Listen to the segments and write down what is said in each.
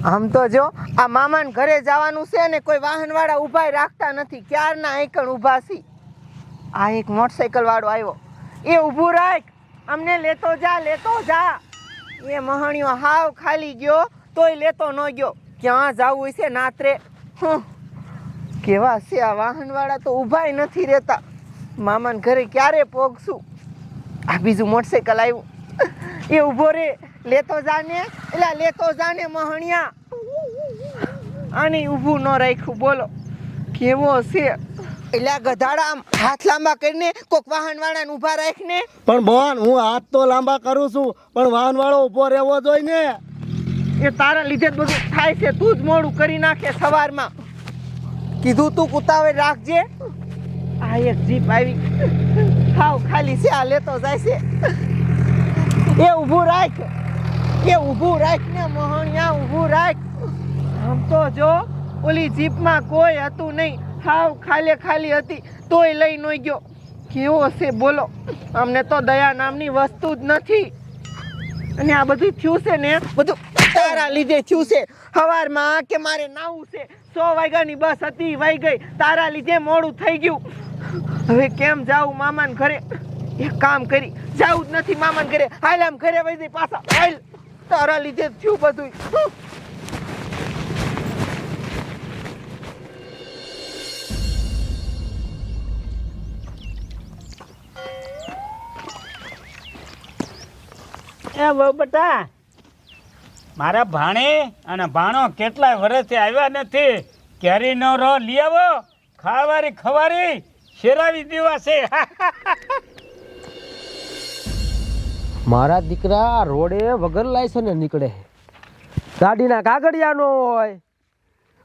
આમ તો જો આ મામાને ઘરે જવાનું છે ને કોઈ વાહનવાળા ઊભા રાખતા નથી, ક્યારના આઈકણ ઊભા છે. આ એક મોટરસાઇકલ વાળો આવ્યો, એ ઊભું રાખ, અમને લેતો જા. એ મહાણિયો હાવ ખાલી ગયો તોય લેતો ન ગયો. ક્યાં જવું છે નાત્રે? કેવા છે આ વાહનવાળા, તો ઊભાય નથી રહેતા. મામાને ઘરે ક્યારે પહોંચશું? આ બીજું મોટરસાઇકલ આવ્યું, એ ઊભો રે, લેતો જાને મહાણિયા. આને ઊભું ન રાખ્યું, બોલો કેવો છે? એટલે ગધાડા આમ હાથ લાંબા કરીને કોક વાહનવાળાને ઊભા રાખને. પણ બોન, હું હાથ તો લાંબા કરું છું, પણ વાહનવાળો ઊભો રહેવો જોઈએ ને. એ તારા લીધે જ બધું થાય છે, તું જ મોડું કરી નાખે. સવારમાં કીધું તું ઉતાવળ રાખજે. આ એક જીપ આવી, હાવ ખાલી છે, આ લેતો જાય છે. એ ઊભું રાખ ને મોહણિયા, ઊભું રાખ. આમ તો જો ઓલી જીપમાં કોઈ હતું નહીં, હાવ ખાલી હતી, તોય લઈ ન ગયો. કેવો છે બોલો? અમને તો દયા નામની વસ્તુ જ નથી. અને આ બધું થયું છે ને, બધું તારા લીધે થયું છે. સવારમાં કે મારે નાવું છે, 100 વાગ્યાની બસ હતી, વહી ગઈ. તારા લીધે મોડું થઈ ગયું. હવે કેમ જાવું મામાને ઘરે? એક કામ કરી, જાવું જ નથી મામાને ઘરે. હાલ આમ ઘરે વહી જઈ પાછા. હાલ, તારા લીધે થયું બધું. એ બહુ બટા, મારા ભાણે અને ભાણો કેટલાય વર્ષથી આવ્યા નથી. કેરીનો રો લઈ આવો, ખાવારી ખવારી શેરાવી દેવા છે. મારા દીકરા રોડે વગર લાયસન્સ નીકળે, ગાડીના કાગળિયા નો હોય,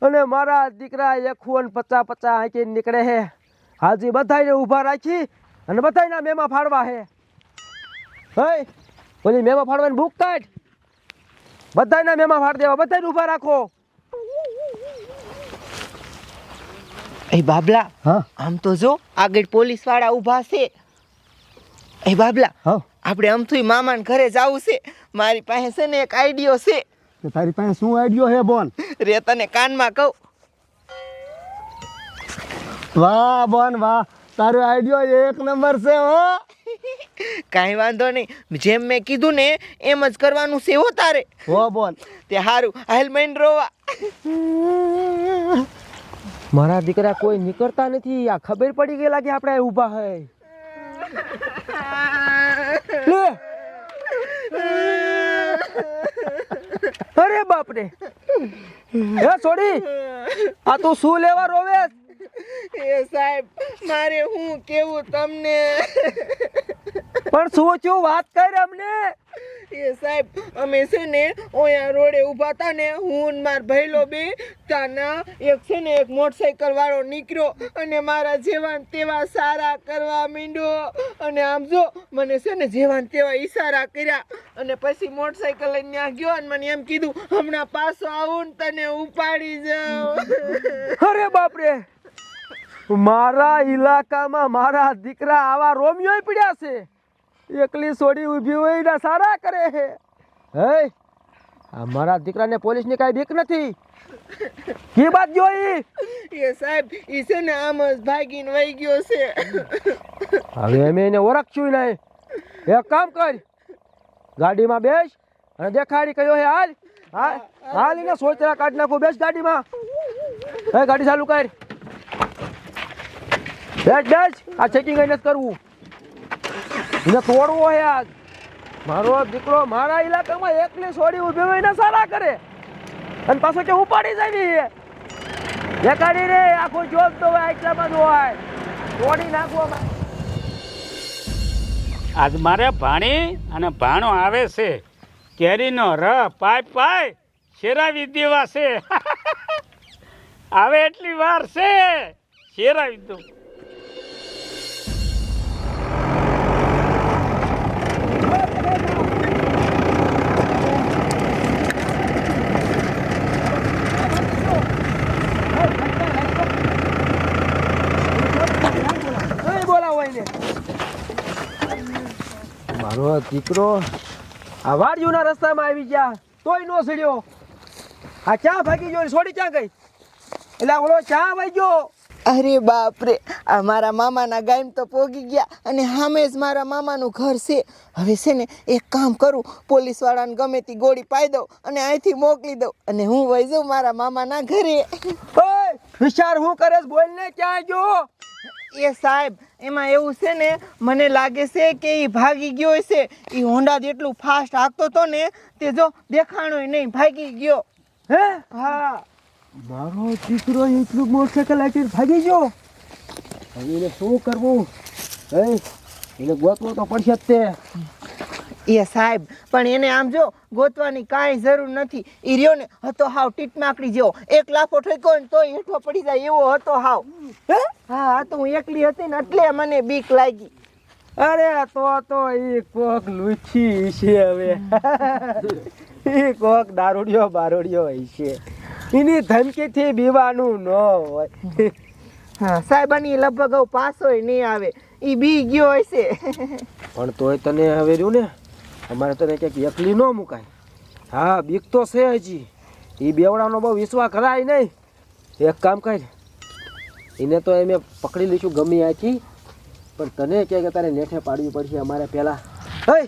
અને મારા દીકરા 150 હાંકી નીકળે હે. હાજી બધાને ઊભા રાખી અને બધાના મેમાં ફાડવા હે. હે ઓલી મેમાં ફાડવાની ભૂખ કાઢ, બધાના મેમાં ફાડ દેવા, બધાને ઊભા રાખો. એ બાબલા, હા આમ તો જો આગળ પોલીસ વાળા ઊભા છે. એ બાબલા, હા આપણે આમથી મામાને ઘરે જવું છે. મારી પાસે છે ને એક આઈડિયો છે. તારી પાસે શું આઈડિયો હે બોન? રે તને કાનમાં કહું. વાહ બોન વાહ, તારો આઈડિયો એક નંબર છે હો. કાંઈ વાંધો નહીં, જેમ મેં કીધું ને એમ જ કરવાનું છે હો તારે. હો બોન, તે હારું, હાલ મૈન રોવા. મારા દીકરા કોઈ નીકળતા નથી. આ ખબર પડી ગઈ લાગે આપણે ઊભા હે. લે અરે બાપ રે, હે છોડી, આ તું શું લેવા રોવે? એ સાહેબ, મારે હું કેવું તમને? પણ શું છું, વાત કર અમને. એ સાહેબ, અમે છે ને ઓયા રોડે ઊભા હતા ને, હું ને માર ભઈલો બે તાના, એક છે ને એક મોટરસાઇકલ વાળો નીકળ્યો અને મારા જેવાન તેવા સારા કરવા માંડ્યો. અને આમ જો મને છે ને જેવાન તેવા ઈશારા કર્યા, અને પછી મોટરસાઇકલ લઈને ત્યાં ગયો અને મને એમ કીધું, હમણાં પાછો આવું ને તને ઉપાડી જાઉં. અરે બાપ રે, મારા ઇલાકામાં મારા દીકરા આવા રોમિયો પડ્યા છે. એકલી છોડી ઊભી હોય ને સારા કરે છે. હે, આ મારા દીકરાને પોલીસની કાંઈ બીક નથી. કી વાત જોઈ? એ સાહેબ, ઈ છે ને આમ જ ભાગીને વહી ગયો છે. હવે અમે એને ઓળખશું નહીં. એક કામ કર, ગાડીમાં બેસ અને દેખાડી કયો હે હાલ. હાલ એને સોચરા કાઢ નાખું. બેસ ગાડીમાં. હે, ગાડી ચાલુ કર. બેસ. આ ચેકિંગ એને જ કરવું, એને તોડવો હે. આજ મારો દીકરો મારા ઇલાકામાં એકલી છોડી ઊભી હોય ને સારા કરે, અને પાછો કે ઉપાડી જાય. દેખાડી રે, આખો જોબ તો હોય આટલામાં જ હોય, તોડી નાખવો. આજ મારે ભાણી અને ભાણો આવે છે. કેરીનો ર પાય શેરાવી દેવા છે. આવે એટલી વાર છે, શેરાવી દઉં. મારો દીકરો આ વાડીઓના રસ્તામાં આવી ગયા તોય નો સડ્યો. આ ક્યાં ભાગી ગયો? છોડી ક્યાં ગઈ? એટલે ઓલો ક્યાં વહી ગયો? અરે બાપ રે, આ મારા મામાના ગામ તો પોગી ગયા અને સામે જ મારા મામાનું ઘર છે. હવે છે ને એક કામ કરું, પોલીસવાળાને ગમે તે ગોળી પાઈ દઉં અને અહીંથી મોકલી દઉં અને હું વહી જાઉં મારા મામાના ઘરે. ઓય વિચાર હું કરે? બોલ ને, ક્યાં ગયો? એ સાહેબ, એમાં એવું છે ને, મને લાગે છે કે એ ભાગી ગયો હશે. એ હોન્ડા જેટલું ફાસ્ટ હાંકતો હતો ને, તે જો દેખાણોય નહીં, ભાગી ગયો. હે, હા, મારો દીકરો એટલું મોટરસાઇકલ લાવીને ભાગી ગયો. હવે એને શું કરવું? હે, એને ગોતવું તો પડશે જ તે. એ સાહેબ, પણ એને આમ જો ગોતવાની કાંઈ જરૂર નથી. એ રહ્યો ને હતો હાવ ટીટમાકડી જેવો, એક લાફો ઠોક્યો ને તોય હેઠો પડી જાય એવો હતો હાવ. હે? હા, તો હું એકલી હતી ને એટલે મને બીક લાગી. અરે તો ઈ કોક લુચી છે. હવે ઈ કોક દારૂડિયો બારોડિયો હોય છે. એની ધમકીથી બીવાનું ન હોય. હા સાહેબ, અને ઈ લગભગ હવે પાછોય નહીં આવે. એ બી ગયો હશે. પણ તોય તને હવે રહ્યું ને, અમારે તને ક્યાંક એકલી ન મુકાય. હા, બીક તો છે હજી. એ બેવડાનો બહુ વિશ્વાસ કરાય નહીં. એક કામ કર, એને તો એમ પકડી લઈશું ગમે ત્યાંથી, પણ તને કે તારે નેઠે પાડવી પડશે અમારે પહેલા. હે,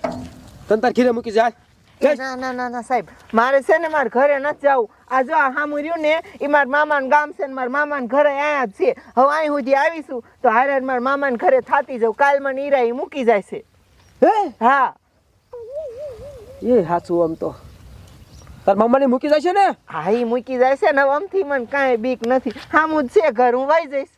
તને તાર ઘીરે મૂકી જાય. ના ના ના ના સાહેબ, મારે છે ને મારા ઘરે નથી જવું. આ જો આ સામું રહ્યું ને, એ મારા મામાનું ગામ છે ને મારા મામાના ઘરે અહીંયા જ છે. હવે અહીં સુધી આવીશું તો હારે મારા મામાના ઘરે થાતી જાઉં. કાલ મને ઈરા ઈ મૂકી જાય છે. હે, હા એ સાચું. આમ તો તાર મમ્માને મૂકી જાય છે ને? હા, ઈ મૂકી જાય છે ને. હવે આમથી મને કાંઈ બીક નથી. સામું જ છે ઘર, હું વહી જઈશ.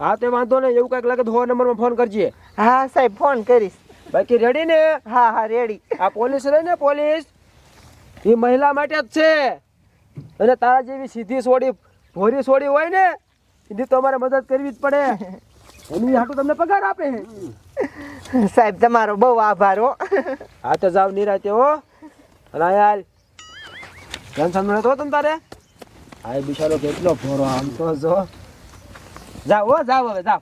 હા, તે વાંધો નહીં. એવું કાંઈક લાગે તો 100 નંબરમાં ફોન કરજે. હા સાહેબ, ફોન કરીશ. બાકી રેડી ને? હા હા, રેડી. આ પોલીસ રહે ને, પોલીસ એ મહિલા માટે જ છે. અને તારા જેવી સીધી સોડી ભોરી સોડી હોય ને, એની તો અમારે મદદ કરવી જ પડે. એની હાટું તમને પગાર આપે. સાહેબ, તમારો બહુ આભાર હો. હા, તો જાવ નિરાતે હો. અને યાર ટેન્શન ન લેતો તમ તારે. આ બિચારો કેટલો ભોરો, આમ તો જો. જાવ હો, જાવ હવે જાવ.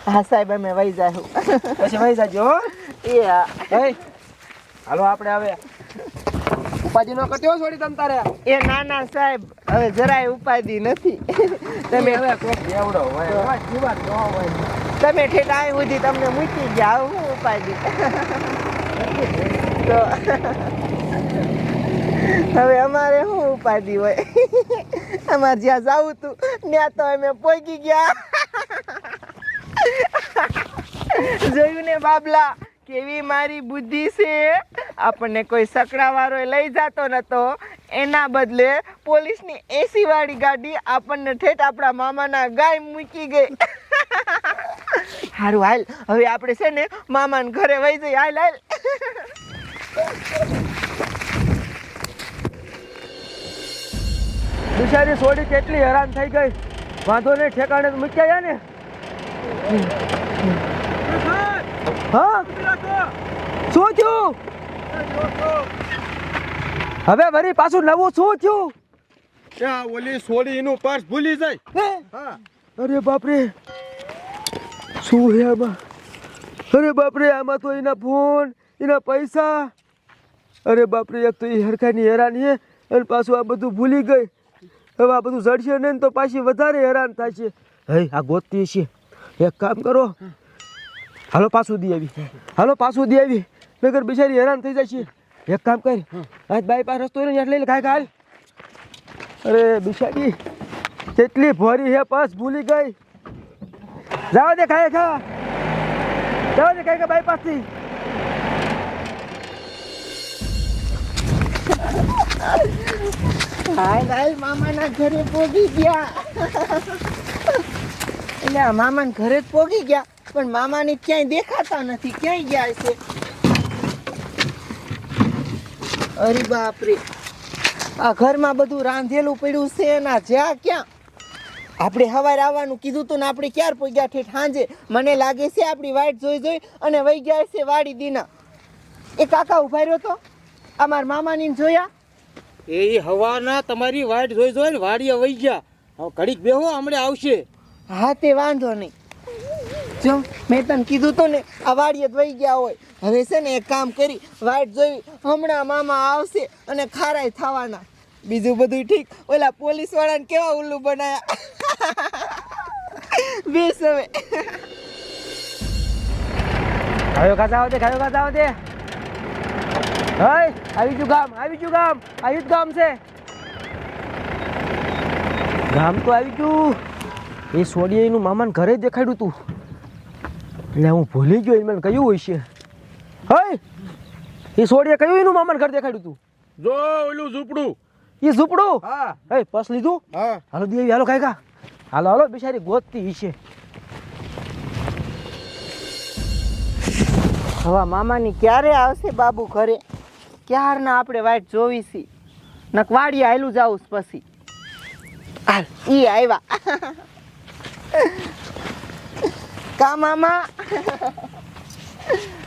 હા સાહેબ, અમે વહી જાય. પછી વહી જાજો હો. એ હા. એ હાલો આપણે હવે ઉપાધિ નો કરતી હો છોડી તમ તારે. એ ના ના સાહેબ, હવે જરાય ઉપાધિ નથી. તમે હવે કોક બેવડો હોય, જીવાત ન હોય. તમે ઠેઠ અહીં સુધી તમને મૂકી ગયા, હવે હું ઉપાધિ. તો હવે અમારે શું ઉપાધિ હોય? અમારે જ્યાં જવું હતું ત્યાં તો અમે પહોંચી ગયા. જોયું ને બાબલા, કેવી મારી બુદ્ધિ છે. આપણને કોઈ સકડાવાળો લઈ જતો નતો, એના બદલે પોલીસની એસી વાળી ગાડી આપણને ઠેઠ આપણા મામાના ગાય મૂકી ગઈ. હારું હાલ, હવે આપણે છે ને મામાના ઘરે વહી જઈએ. હાલ હાલ. બિચારી છોડી કેટલી હેરાન થઈ ગઈ. વાંધો નહીં, ઠેકાણે મૂકી આવ્યા ને. હા, શું થયું? હવે વળી પાછું નવું શું થયું? ત્યાં ઓલી છોડી એનું પર્સ ભૂલી જાય. હે? અરે બાપરે, શું હે આમાં? અરે બાપરે, આમાં તો એના ફોન, એના પૈસા. અરે બાપરે, એક તો એ હરખાની હેરાન છે અને પાછું આ બધું ભૂલી ગઈ. હવે આ બધું જડશે નહીં તો પાછી વધારે હેરાન થશે. હે, આ ગોતતી છે. એક કામ કરો, હાલો પાછું દી આવી. હાલો પાછું દી આવી, નગર બિચારી હેરાન થઈ જશે. એક કામ કર, આજ બાયપાસ રસ્તો ને એટલે ખાય હાલ. અરે બિચારી કેટલી ભરી હે, બસ ભૂલી ગઈ. જાવ દે ખાય ખા, જાવ દે ખાય બાયપાસ થી. હાલ હાલ, મામાના ઘરે પહોંચી ગયા. એટલે આ મામાના ઘરે જ પહોંચી ગયા, પણ મામાની ક્યાંય દેખાતા નથી. ક્યાંય ગયા છે? અરે બાપરે, આ ઘરમાં બધું રાંધેલું પડ્યું છે ના જ્યાં ક્યાં. આપણે સવારે આવવાનું કીધું તું ને આપણે ક્યારે પહોંચ્યા ઠેઠ સાંજે. મને લાગે છે આપણી વાઈટ જોઈ જોઈ અને વહી ગયા છે વાડી દીના. એ કાકા ઉભા રહ્યો તો, અમારા મામાની જોયા. એ હવાના તમારી વાટ જોઈ જોઈ ને વાડીએ વહી ગયા. હવે ઘડીક બેહો, હમણાં આવશે. હા, તે વાંધો નહીં. જો મેં તને કીધું તો ને, આ વાડીએ જ વહી ગયા હોય. હવે છે ને એક કામ કરી, વાઈટ જોઈ, હમણાં મામા આવશે અને ખારાય થવાના. બીજું બધું ઠીક. ઓલા પોલીસ વાળાને કેવા ઉલ્લુ બનાયા. બેસ હવે. ગાયો ખાતા દે, ગાયો ખાતા દે. હઈ, આવી ગયું ગામ, આવી ગયું ગામ. આવ્યું જ ગામ છે. ગામ તો આવી ગયું. એ સોડીએ એનું મામાને ઘરે જ દેખાડ્યું તું. એટલે હું ભૂલી ગયો, એને મને કયું હોય છે. હઈ, એ સોડીએ કયું એનું મામાને ઘર દેખાડ્યું તું? જો ઓલું ઝૂંપડું. એ ઝૂંપડું? હા હઈ, પસ લીધું? હા. હાલો દેવી, હાલો કાકા. હાલો હાલો, બિચારી ગોતતી છે. હવે મામાની ક્યારે આવશે બાબુ ઘરે? ક્યારના આપણે વાટ જોવી છી. નકવાડી આયલું જાઉં પછી. હાલ ઈ આવ્યા. કા મામા?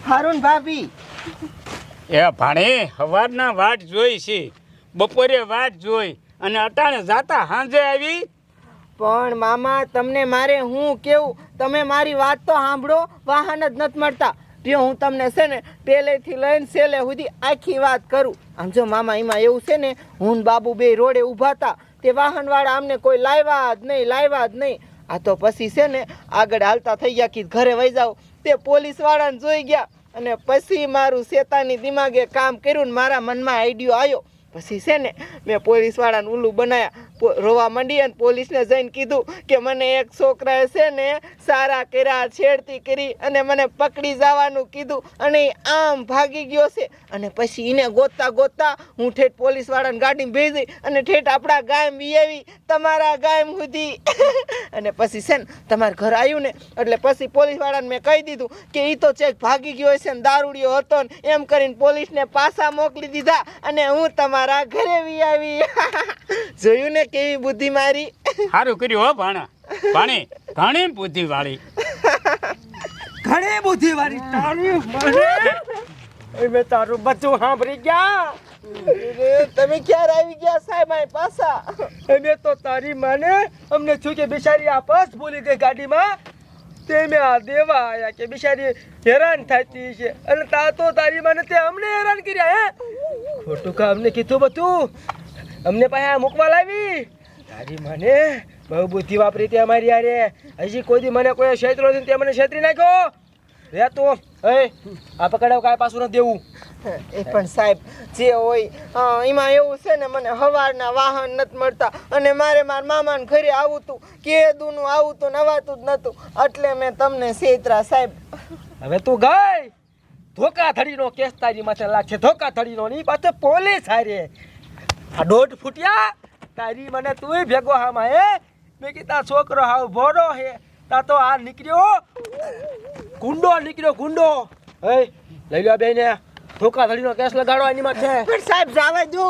હારુન ભાભી. એ ભાણે સવારના વાટ જોઈ છે, બપોરે વાટ જોઈ અને અટાણે જાતા સાંજે આવી. પણ મામા તમને મારે હું કેવું, તમે મારી વાત તો સાંભળો. વાહન જ નથી મળતા. જો હું તમને છે ને પહેલેથી લઈને છેલ્લે સુધી આખી વાત કરું. આમ જો મામા એમાં એવું છે ને, હું ને બાબુ બે રોડે ઊભા હતા, તે વાહનવાળા અમને કોઈ લાવ્યા જ નહીં. આ તો પછી છે ને આગળ હાલતા થઈ ગયા કે ઘરે વહી જાઓ. તે પોલીસવાળાને જોઈ ગયા અને પછી મારું શેતાની દિમાગે કામ કર્યું ને મારા મનમાં આઈડિયો આવ્યો. પછી છે ને મેં પોલીસવાળાને ઉલ્લુ બનાવ્યા. રોવા માંડી અને પોલીસને જઈને કીધું કે મને એક છોકરાએ છે ને સારા કર્યા, છેડતી કરી અને મને પકડી જવાનું કીધું અને ઈ આમ ભાગી ગયો છે. અને પછી એને ગોતતા હું ઠેઠ પોલીસવાળાને ગાડીમાં ભેજી અને ઠેઠ આપણા ગામ વી તમારા ગામ સુધી. અને પછી છે ને તમારા ઘર આવ્યું ને એટલે પછી પોલીસવાળાને મેં કહી દીધું કે એ તો ચેક ભાગી ગયો છે ને દારૂડિયો હતો ને એમ કરીને પોલીસને પાછા મોકલી દીધા અને હું તમારા ઘરે વી આવી. જોયું ને કેવી બુદ્ધિ મારી? સારું કર્યું હો ભાણા. ભાણી ઘણી બુદ્ધિ વાળી. ઘણી બુદ્ધિ વાળી તારી મને. મેં તારું બધું સાંભળી ગયા. તમે ક્યારે આવી ગયા સાહેબ અહીં પાછા? અમે તો તારી માને અમને થયું કે બિચારી આ પર્સ ભૂલી ગઈ ગાડીમાં, તે મેં આ દેવા આવ્યા કે બિચારી હેરાન થતી છે અને તા તો તારી માને તે અમને હેરાન કર્યા. હે ખોટું કા અમને કીધું બધું, અમને પાસે મૂકવા લાવી. તારી માને બહુ બુદ્ધિ વાપરી તે અમારી યારે. હજી કોઈ દી મને કોઈ છેતરો નથી, તે મને છેતરી નાખ્યો. રે તું આ પકડાવ કાંઈ પાછું નથી દેવું. એ પણ સાહેબ જે હોય એમાં એવું છે ને, મને સવારના વાહન નથી મળતા અને મારે મારા મામાને ઘરે આવું તું, કેદુનું આવું તું, નવાતું જ નહોતું, એટલે મેં તમને છેતરા સાહેબ. હવે તું ગઈ ધોકાધડીનો કેસ તારી માથે લાગશે, ધોકાધડીનો ની પાસે પોલીસ હારે. આ 1.5 ફૂટિયા તારી મને તુંય ભેગો હામાં. હે મેં કીધા છોકરો હાવ ભોળો હે, તા તો આ નીકળ્યો ગુંડો. હે લઈ લો બેને ધોકાધડીનો કેસ લગાડો એની માથે. પણ સાહેબ જાવા દો.